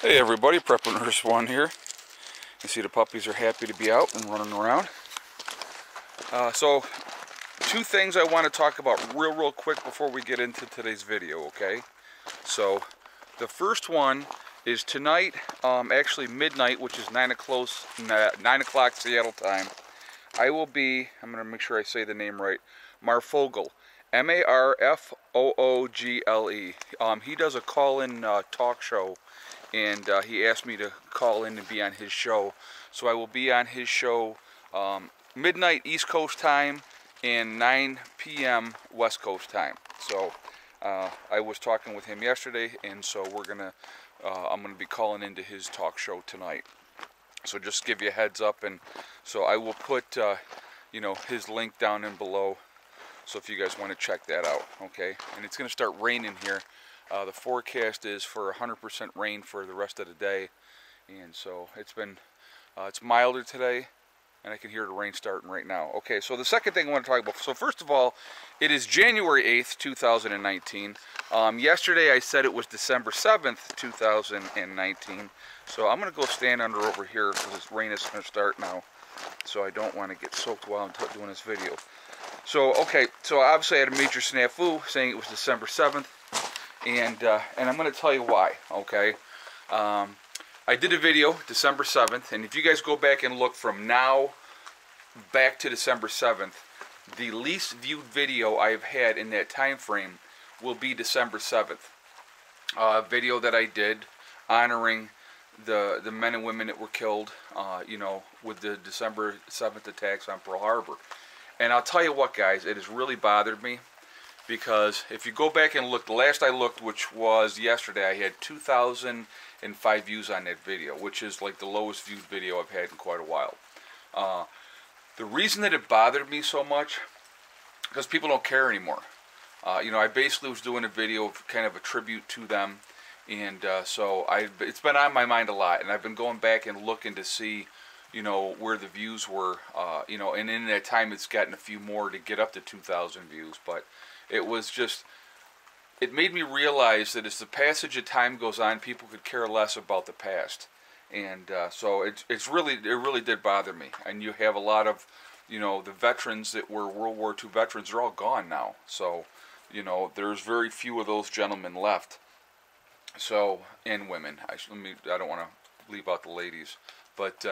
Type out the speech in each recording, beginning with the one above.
Hey everybody, Prepper Nurse 1 here. You see the puppies are happy to be out and running around. So, two things I want to talk about real quick before we get into today's video, okay? So, the first one is tonight, actually midnight, which is 9 o'clock Seattle time. I will be, I'm going to make sure I say the name right, Marfogle. M-A-R-F-O-O-G-L-E. He does a call-in talk show, and he asked me to call in and be on his show. So I will be on his show midnight East Coast time and 9 p.m. West Coast time. So I was talking with him yesterday, and so I'm gonna be calling into his talk show tonight. So just give you a heads up, and so I will put his link down in below. So if you guys want to check that out, okay? And it's going to start raining here. The forecast is for 100% rain for the rest of the day, and so it's milder today, and I can hear the rain starting right now. Okay, so the second thing I want to talk about. So first of all, it is January 8th, 2019. Yesterday I said it was December 7th, 2019. So I'm going to go stand under over here because this rain is going to start now. So I don't want to get soaked while I'm doing this video. So, okay, so obviously I had a major snafu saying it was December 7th, and I'm going to tell you why, okay? I did a video December 7th, and if you guys go back and look from now back to December 7th, the least viewed video I've had in that time frame will be December 7th. A video that I did honoring the men and women that were killed, with the December 7th attacks on Pearl Harbor. And I'll tell you what, guys, it has really bothered me, because if you go back and look, the last I looked, which was yesterday, I had 2,005 views on that video, which is like the lowest viewed video I've had in quite a while. The reason that it bothered me so much, because people don't care anymore. I basically was doing a video of kind of a tribute to them, and so it's been on my mind a lot, and I've been going back and looking to see where the views were, and in that time it's gotten a few more to get up to 2,000 views, but it made me realize that as the passage of time goes on, people could care less about the past, and so it really did bother me. And you have a lot of, the veterans that were World War II veterans are all gone now, so, there's very few of those gentlemen left, so, and women. I don't want to leave out the ladies, but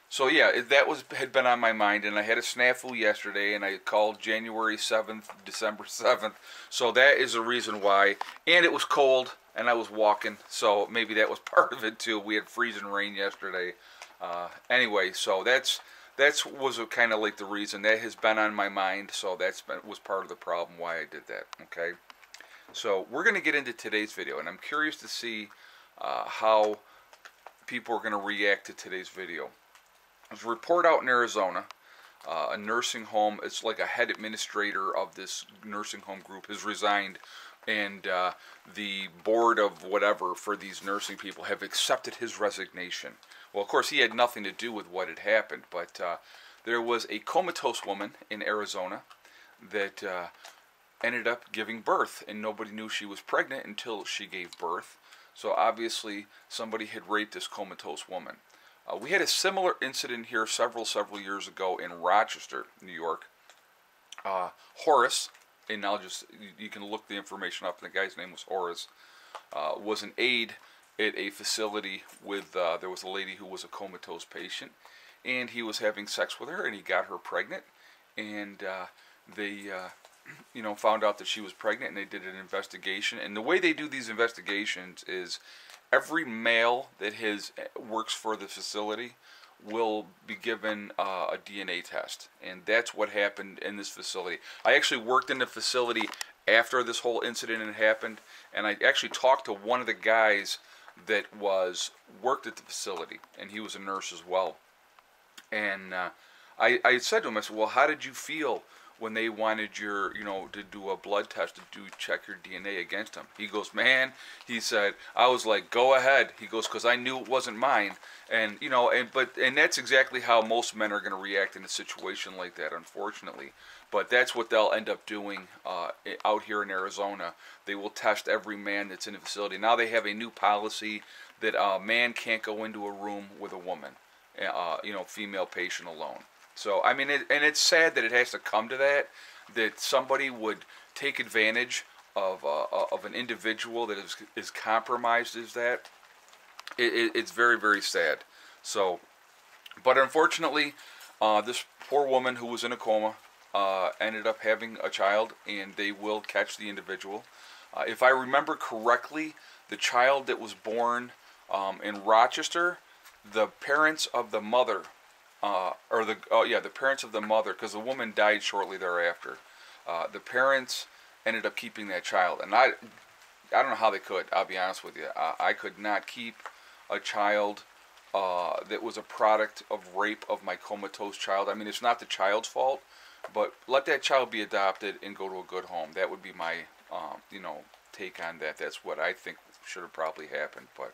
so yeah, that had been on my mind, and I had a snafu yesterday, and I called January 7th, December 7th, so that is the reason why. And it was cold, and I was walking, so maybe that was part of it too. We had freezing rain yesterday. Anyway, so that was kind of like the reason. That has been on my mind, so was part of the problem why I did that, okay? So we're going to get into today's video, and I'm curious to see how people are going to react to today's video. There's a report out in Arizona, a nursing home. It's like a head administrator of this nursing home group has resigned, and the board of whatever for these nursing people have accepted his resignation. Well, of course, he had nothing to do with what had happened, but there was a comatose woman in Arizona that ended up giving birth, and nobody knew she was pregnant until she gave birth. So obviously somebody had raped this comatose woman. We had a similar incident here several years ago in Rochester, New York. Horace, and you can look the information up, the guy's name was Horace, was an aide at a facility with, there was a lady who was a comatose patient, and he was having sex with her, and he got her pregnant, and they found out that she was pregnant, and they did an investigation. And the way they do these investigations is every male that works for the facility will be given a DNA test, and that's what happened in this facility. I actually worked in the facility after this whole incident had happened, and I actually talked to one of the guys that worked at the facility, and he was a nurse as well. And I said to him, I said, well, how did you feel when they wanted to do a blood test to check your DNA against him? He goes, man, he said, I was like, go ahead. He goes, because I knew it wasn't mine. And, and that's exactly how most men are going to react in a situation like that, unfortunately. But that's what they'll end up doing out here in Arizona. They will test every man that's in the facility. Now they have a new policy that a man can't go into a room with a woman, female patient alone. So, I mean, and it's sad that it has to come to that, that somebody would take advantage of an individual that is compromised as that. It's very, very sad. So, but unfortunately, this poor woman who was in a coma ended up having a child, and they will catch the individual. If I remember correctly, the child that was born in Rochester, the parents of the mother, the parents of the mother, because the woman died shortly thereafter. The parents ended up keeping that child, and I don't know how they could. I'll be honest with you. I could not keep a child that was a product of rape of my comatose child. I mean, it's not the child's fault, but let that child be adopted and go to a good home. That would be my, take on that. That's what I think should have probably happened. But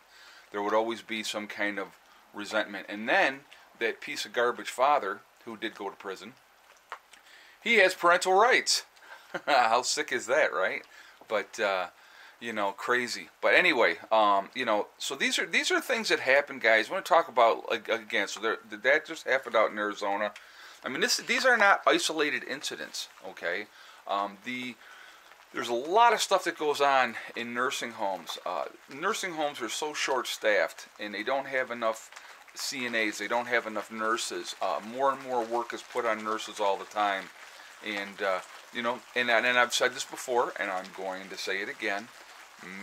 there would always be some kind of resentment. And then that piece of garbage father, who did go to prison, he has parental rights. How sick is that, right? But crazy. But anyway, so these are things that happen, guys. I want to talk about again. So that just happened out in Arizona. I mean, these are not isolated incidents. Okay, there's a lot of stuff that goes on in nursing homes. Nursing homes are so short-staffed, and they don't have enough CNAs. They don't have enough nurses. More and more work is put on nurses all the time, and and I've said this before, and I'm going to say it again.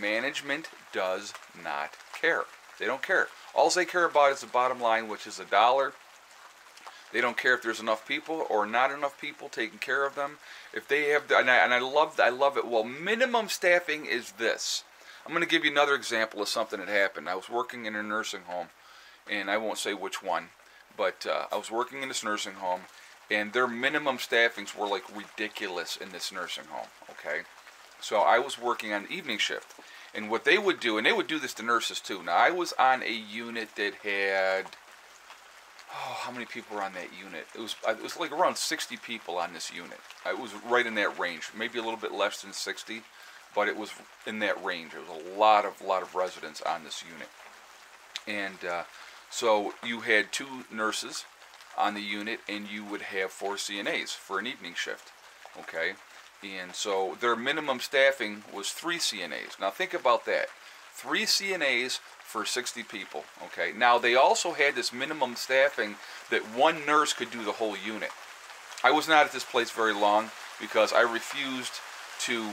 Management does not care. They don't care. All they care about is the bottom line, which is $1. They don't care if there's enough people or not enough people taking care of them. If they have, and I love it. Well, minimum staffing is this. I'm going to give you another example of something that happened. I was working in a nursing home, and I won't say which one, but I was working in this nursing home, and their minimum staffings were like ridiculous in this nursing home. Okay, so I was working on evening shift, and what they would do, and they would do this to nurses too. Now I was on a unit that had, how many people were on that unit? It was like around 60 people on this unit. It was right in that range, maybe a little bit less than 60, but it was in that range. There was a lot of residents on this unit, and so you had 2 nurses on the unit, and you would have 4 CNAs for an evening shift. Okay, and so their minimum staffing was 3 CNAs. Now think about that, 3 CNAs for 60 people. Okay, now they also had this minimum staffing that 1 nurse could do the whole unit. I was not at this place very long because I refused to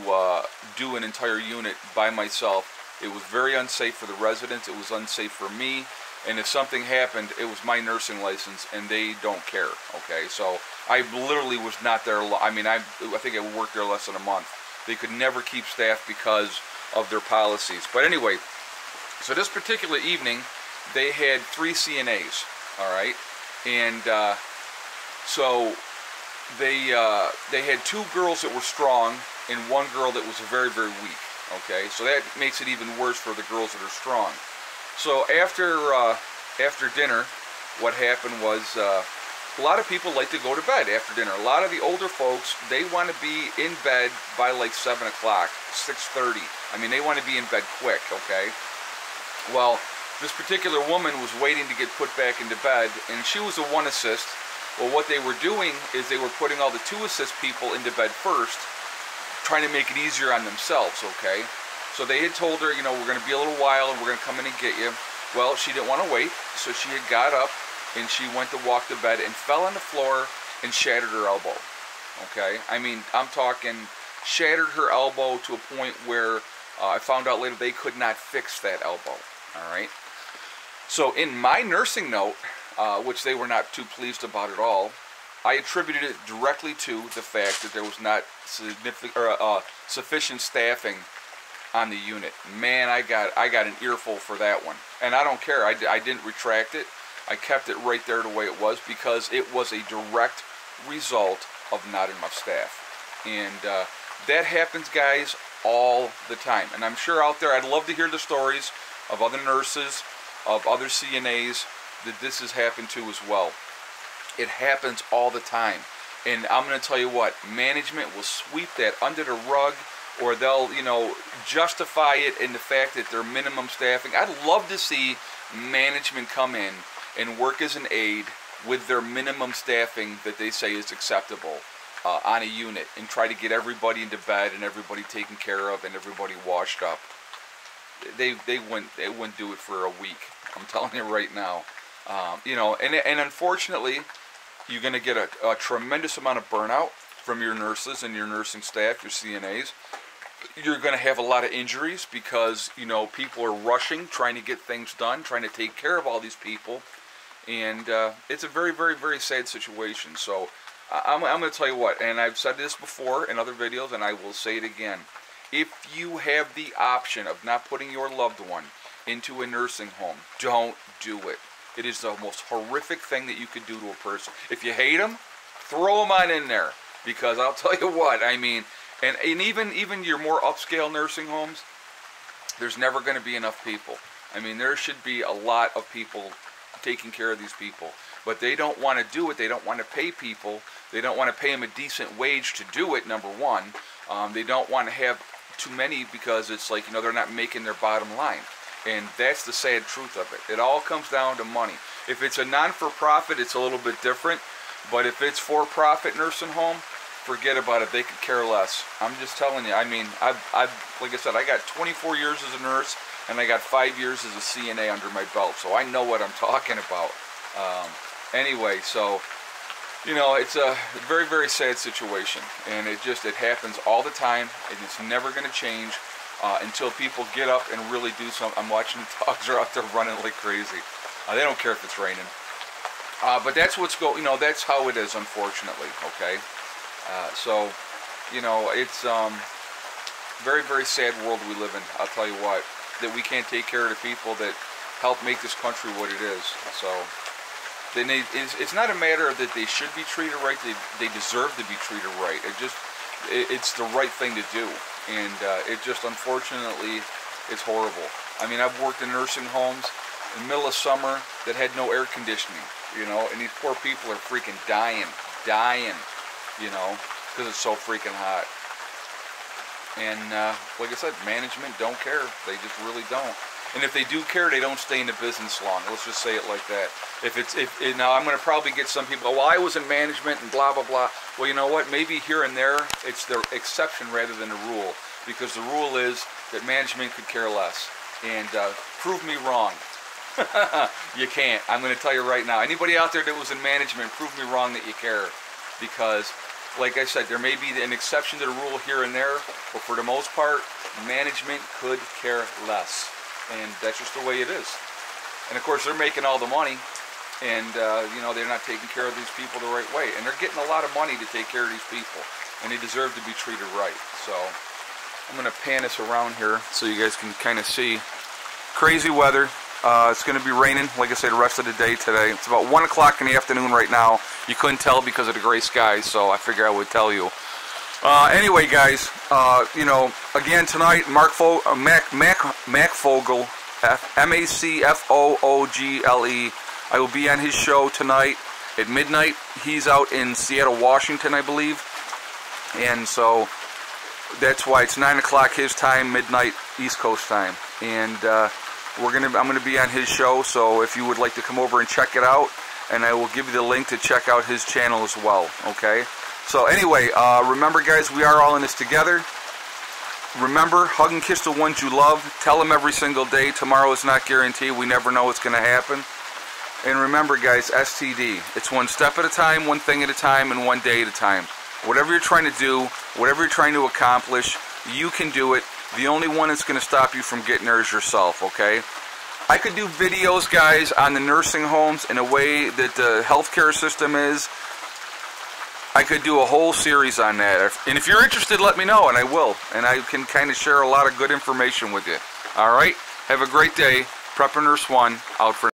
do an entire unit by myself. It was very unsafe for the residents. It was unsafe for me. And if something happened, it was my nursing license, and they don't care. Okay, so I literally was not there. I mean, I think I worked there less than a month. They could never keep staff because of their policies. But anyway, so this particular evening, they had 3 CNAs. All right, and so they had 2 girls that were strong and 1 girl that was very, very weak. Okay, so that makes it even worse for the girls that are strong. So after dinner, what happened was a lot of people like to go to bed after dinner. A lot of the older folks, they want to be in bed by like 7 o'clock, 6:30. I mean, they want to be in bed quick, okay? Well, this particular woman was waiting to get put back into bed, and she was a 1 assist. Well, what they were doing is they were putting all the 2 assist people into bed first, trying to make it easier on themselves, okay? So they had told her, we're going to be a little while and we're going to come in and get you. Well, she didn't want to wait, so she had got up and she went to walk to bed and fell on the floor and shattered her elbow. Okay? I mean, I'm talking shattered her elbow to a point where I found out later they could not fix that elbow. All right? So in my nursing note, which they were not too pleased about at all, I attributed it directly to the fact that there was not sufficient staffing on the unit. Man, I got an earful for that one, and I don't care. I didn't retract it. I kept it right there the way it was because it was a direct result of not enough staff, and that happens, guys, all the time. And I'm sure out there, I'd love to hear the stories of other nurses, of other CNAs that this has happened to as well. It happens all the time, And I'm going to tell you what, management will sweep that under the rug, or they'll, you know, justify it in the fact that they're minimum staffing. I'd love to see management come in and work as an aide with their minimum staffing that they say is acceptable on a unit, and try to get everybody into bed and everybody taken care of and everybody washed up. They wouldn't do it for a week. I'm telling you right now. You know, and unfortunately, you're going to get a tremendous amount of burnout from your nurses and your nursing staff, your CNAs. You're going to have a lot of injuries because, you know, people are rushing, trying to get things done, trying to take care of all these people. And it's a very, very, very sad situation. So I'm going to tell you what, and I've said this before in other videos, and I will say it again. If you have the option of not putting your loved one into a nursing home, don't do it. It is the most horrific thing that you could do to a person. If you hate them, throw them on in there. Because I'll tell you what, I mean, and even your more upscale nursing homes, there's never going to be enough people. I mean, there should be a lot of people taking care of these people. But they don't want to do it. They don't want to pay people. They don't want to pay them a decent wage to do it, number one. They don't want to have too many because it's like, you know, they're not making their bottom line. And that's the sad truth of it. It all comes down to money. If it's a non-for-profit, it's a little bit different. But if it's for-profit nursing home, forget about it. They could care less. I'm just telling you. I mean, I've like I said, I got 24 years as a nurse, and I got 5 years as a CNA under my belt. So I know what I'm talking about. Anyway, so, you know, it's a very, very sad situation. And it happens all the time, and it's never going to change. Until people get up and really do something. I'm watching the dogs are out there running like crazy. They don't care if it's raining. But that's you know, that's how it is, unfortunately. Okay. So, you know, it's very, very sad world we live in. I'll tell you what, that we can't take care of the people that help make this country what it is. So, it's not a matter of that they should be treated right. They deserve to be treated right. It's the right thing to do. And it just, unfortunately, it's horrible. I mean, I've worked in nursing homes in the middle of summer that had no air conditioning, you know, and these poor people are freaking dying, you know, because it's so freaking hot. And like I said, management don't care. They just really don't. And if they do care, they don't stay in the business long. Let's just say it like that. Now I'm going to probably get some people, well, I was in management and blah, blah, blah. Well, you know what? Maybe here and there, it's the exception rather than the rule. Because the rule is that management could care less. And prove me wrong. You can't. I'm going to tell you right now. Anybody out there that was in management, prove me wrong that you care. Because, like I said, there may be an exception to the rule here and there. But for the most part, management could care less. And that's just the way it is. And of course, they're making all the money. And, you know, they're not taking care of these people the right way. And they're getting a lot of money to take care of these people. And they deserve to be treated right. So, I'm going to pan this around here so you guys can kind of see. Crazy weather. It's going to be raining, like I said, the rest of the day today. It's about 1 o'clock in the afternoon right now. You couldn't tell because of the gray skies, so I figured I would tell you. Anyway, guys, you know, again tonight, Mac Fogel, MacFogle. I will be on his show tonight at midnight. He's out in Seattle, Washington, I believe, and so that's why it's 9 o'clock his time, midnight East Coast time. And I'm gonna be on his show. So if you would like to come over and check it out, and I will give you the link to check out his channel as well. Okay. So anyway, remember, guys, we are all in this together. Remember, hug and kiss the ones you love. Tell them every single day. Tomorrow is not guaranteed. We never know what's going to happen. And remember, guys, STD. It's one step at a time, one thing at a time, and one day at a time. Whatever you're trying to do, whatever you're trying to accomplish, you can do it. The only one that's going to stop you from getting there is yourself, okay? I could do videos, guys, on the nursing homes in a way that the healthcare system is. I could do a whole series on that. And if you're interested, let me know, and I will. And I can kind of share a lot of good information with you. All right? Have a great day. Prepper Nurse 1, out for